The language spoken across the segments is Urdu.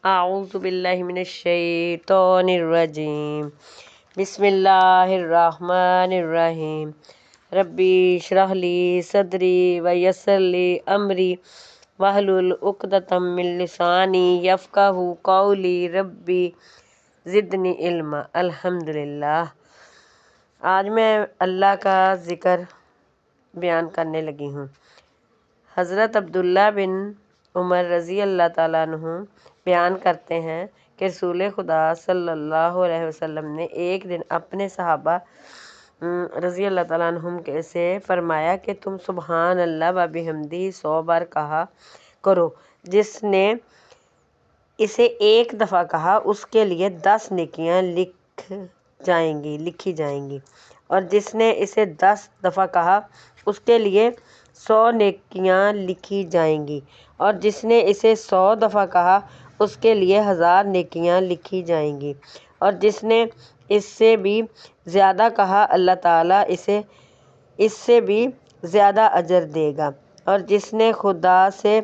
أعوذ بالله من الشيطان الرجيم. بسم الله الرحمن الرحيم. ربي اشرح لي صدري ويسر لي أمري واحلل عقدة من لساني يفقهوا قولي. ربي زدنی علما. الحمدللہ. آج میں اللہ کا ذکر بیان کرنے لگی ہوں. حضرت عبداللہ بن عمر رضی اللہ تعالیٰ عنہ بیان کرتے ہیں کہ رسول خدا صلی اللہ علیہ وسلم نے ایک دن اپنے صحابہ رضی اللہ تعالیٰ عنہم سے فرمایا کہ تم سبحان اللہ و بحمدہ 100 بار کہا کرو. جس نے اسے ایک دفعہ کہا اس کے لیے 10 نیکیاں لکھی جائیں گی اور جس نے اسے 10 دفعہ کہا اس کے لیے 100 نیکیاں لکھی جائیں گی اور جس نے اسے 100 دفعہ کہا اس کے لیے 1000 نیکیاں لکھی جائیں گی اور جس نے اس سے بھی زیادہ کہا اللہ تعالیٰ اسے اس سے بھی زیادہ اجر دے گا اور جس نے خدا سے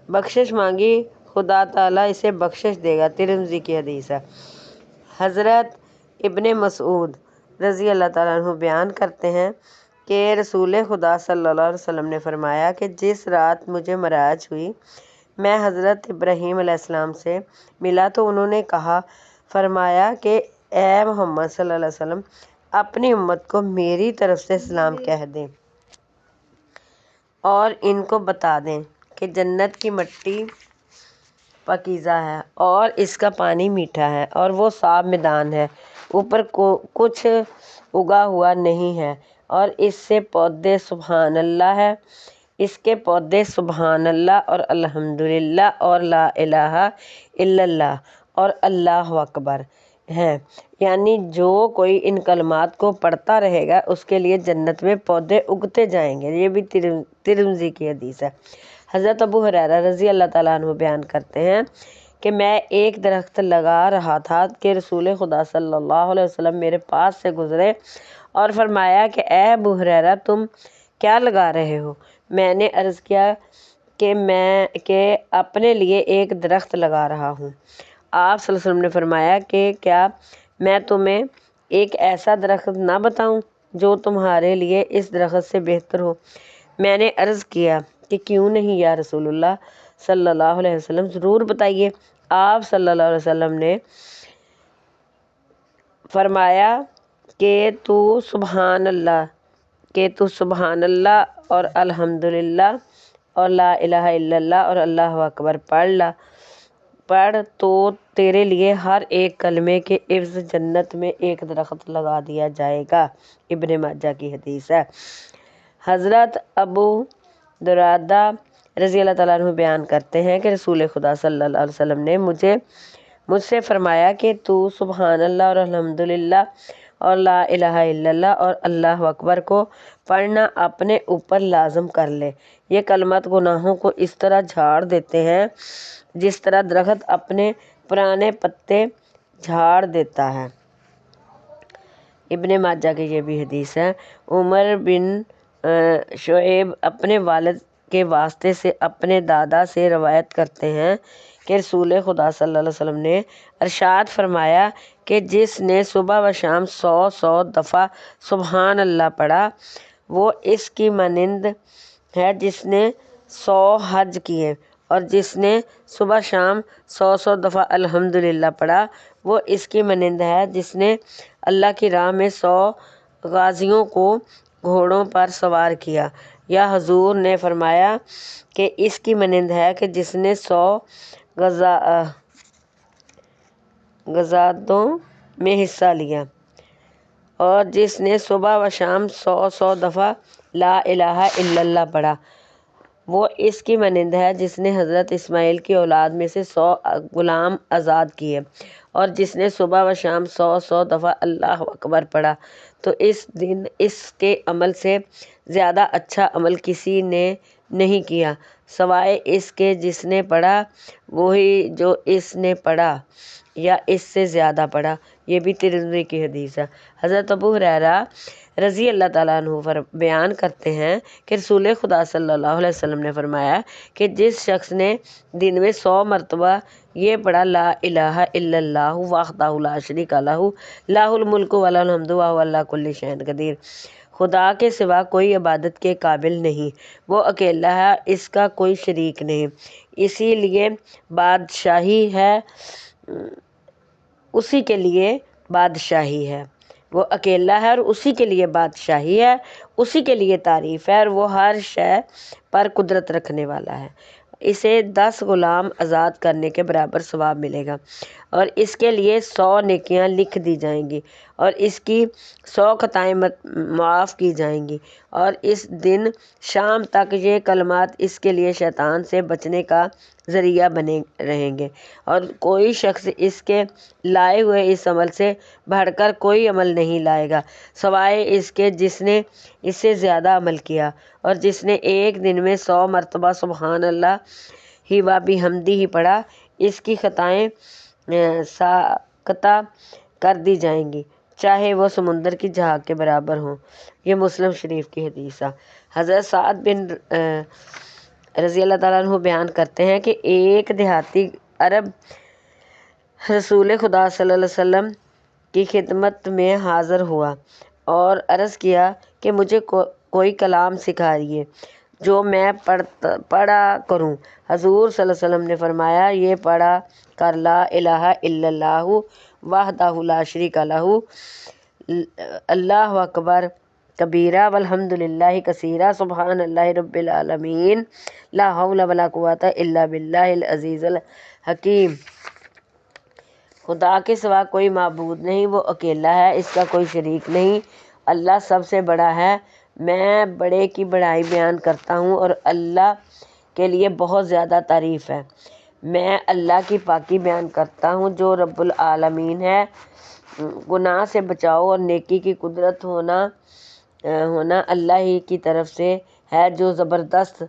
بخشش مانگی خدا تعالیٰ اسے بخشش دے گا. ترمذی کی حدیث ہے. حضرت ابن مسعود رضی اللہ تعالیٰ عنہ بیان کرتے ہیں کہ رسول خدا صلی اللہ علیہ وسلم نے فرمایا کہ جس رات مجھے معراج ہوئی میں حضرت ابراہیم علیہ السلام سے ملا تو انہوں نے فرمایا کہ اے محمد صلی اللہ علیہ وسلم اپنی امت کو میری طرف سے سلام کہہ دیں اور ان کو بتا دیں کہ جنت کی مٹی پاکیزہ ہے اور اس کا پانی میٹھا ہے اور وہ صاف میدان ہے, اوپر کچھ اگا ہوا نہیں ہے اور اس سے پودے سبحان اللہ ہے, اس کے پودے سبحان اللہ اور الحمدللہ اور لا الہ الا اللہ اور اللہ اکبر ہیں. یعنی جو کوئی ان کلمات کو پڑھتا رہے گا اس کے لیے جنت میں پودے اگتے جائیں گے. یہ بھی ترمذی کی حدیث ہے. حضرت ابو ہریرہ رضی اللہ تعالیٰ عنہ بیان کرتے ہیں کہ میں ایک درخت لگا رہا تھا کہ رسول خدا صلی اللہ علیہ وسلم میرے پاس سے گزرے اور فرمایا کہ اے ابو ہریرہ تم کیا لگا رہے ہو؟ میں نے عرض کیا کہ اپنے لیے ایک درخت لگا رہا ہوں. آپ صلی اللہ علیہ وسلم نے فرمایا کہ کیا میں تمہیں ایک ایسا درخت نہ بتاؤں جو تمہارے لیے اس درخت سے بہتر ہو؟ میں نے عرض کیا کہ کیوں نہیں یا رسول اللہ صلی اللہ علیہ وسلم, ضرور بتائیے. آپ صلی اللہ علیہ وسلم نے فرمایا کہ تو سبحان اللہ اور الحمدللہ اور لا الہ الا اللہ اور اللہ اکبر پڑھ تو تیرے لیے ہر ایک کلمے کے عوض جنت میں ایک درخت لگا دیا جائے گا. ابن ماجہ کی حدیث ہے. حضرت ابو درداء رضی اللہ تعالیٰ عنہ بیان کرتے ہیں کہ رسول خدا صلی اللہ علیہ وسلم نے مجھ سے فرمایا کہ تو سبحان اللہ اور الحمدللہ اور لا الہ الا اللہ اور اللہ اکبر کو پڑھنا اپنے اوپر لازم کر لے. یہ کلمات گناہوں کو اس طرح جھاڑ دیتے ہیں جس طرح درخت اپنے پرانے پتے جھاڑ دیتا ہے. ابن ماجہ کی یہ بھی حدیث ہے. عمر بن شعیب اپنے والد کے واسطے سے اپنے دادا سے روایت کرتے ہیں کہ رسول خدا صلی اللہ علیہ وسلم نے ارشاد فرمایا کہ جس نے صبح و شام 100 دفعہ سبحان اللہ پڑھا وہ اس کی مانند ہے جس نے 100 حج کیے اور جس نے صبح شام 100 دفعہ الحمدللہ پڑھا وہ اس کی مانند ہے جس نے اللہ کی راہ میں 100 غازیوں کو گھوڑوں پر سوار کیا. یا حضور نے فرمایا کہ اس کی مانند ہے کہ جس نے 100 غزووں میں حصہ لیا اور جس نے صبح و شام 100 دفعہ لا الہ الا اللہ پڑھا وہ اس کی مانند ہے جس نے حضرت اسماعیل کی اولاد میں سے 100 غلام آزاد کیے اور جس نے صبح و شام 100 دفعہ اللہ اکبر پڑھا. تو اس دن اس کے عمل سے زیادہ اچھا عمل کسی نے نہیں کیا سوائے اس کے جس نے پڑھا وہی جو اس نے پڑھا یا اس سے زیادہ پڑھا. یہ بھی ترمذی کی حدیث ہے. حضرت ابو ہریرہ رضی اللہ تعالیٰ عنہ بیان کرتے ہیں کہ رسول خدا صلی اللہ علیہ وسلم نے فرمایا کہ جس شخص نے دن میں 100 مرتبہ یہ پڑھا لا الہ الا اللہ وحدہ لا شریک لہ لہ الملک و لہ الحمد وہو علی کل شیء قدیر، خدا کے سوا کوئی عبادت کے قابل نہیں، وہ اکیلا ہے، اس کا کوئی شریک نہیں، اسی لیے بادشاہی ہے، اسی کے لیے بادشاہی ہے، وہ اکیلا ہے اور اسی کے لیے بادشاہی ہے، اسی کے لیے تعریف ہے، اور وہ ہر شے پر قدرت رکھنے والا ہے، اسے 10 غلام آزاد کرنے کے برابر ثواب ملے گا، اور اس کے لیے 100 نیکیاں لکھ دی جائیں گی، اور اس کی 100 خطائیں معاف کی جائیں گی، اور اس دن شام تک یہ کلمات اس کے لیے شیطان سے بچنے کا ذریعہ بنے رہیں گے، اور کوئی شخص اس کے لائے ہوئے اس عمل سے بڑھ کر کوئی عمل نہیں لائے گا سوائے اس کے جس نے اس سے زیادہ عمل کیا، اور جس نے ایک دن میں 100 مرتبہ سبحان اللہ ہی و بحمدہ ہی پڑھا، اس کی خطائیں ساقطہ کر دی جائیں گی، چاہے وہ سمندر کی جھاگ کے برابر ہوں۔ یہ مسلم شریف کی حدیث ہے۔ حضرت سعد بن رضی اللہ تعالیٰ عنہ بیان کرتے ہیں کہ ایک دیہاتی عرب رسول خدا صلی اللہ علیہ وسلم کی خدمت میں حاضر ہوا اور عرض کیا کہ مجھے کوئی کلام سکھائیے جو میں پڑھا کروں۔ حضور صلی اللہ علیہ وسلم نے فرمایا، یہ پڑھا کر لا الہ الا اللہ وحدہ لا شریک لہ اللہ اکبر کبیرہ والحمد للہ کثیرہ سبحان اللہ رب العالمین لا حول ولا قوۃ الا باللہ العزیز الحکیم۔ خدا کے سوا کوئی معبود نہیں، وہ اکیلا ہے، اس کا کوئی شریک نہیں، اللہ سب سے بڑا ہے، میں بڑے کی بڑائی بیان کرتا ہوں اور اللہ کے لیے بہت زیادہ تعریف ہے، میں اللہ کی پاکی بیان کرتا ہوں جو رب العالمین ہے، گناہ سے بچاؤ اور نیکی کی قدرت ہونا اللہ ہی کی طرف سے ہے جو زبردست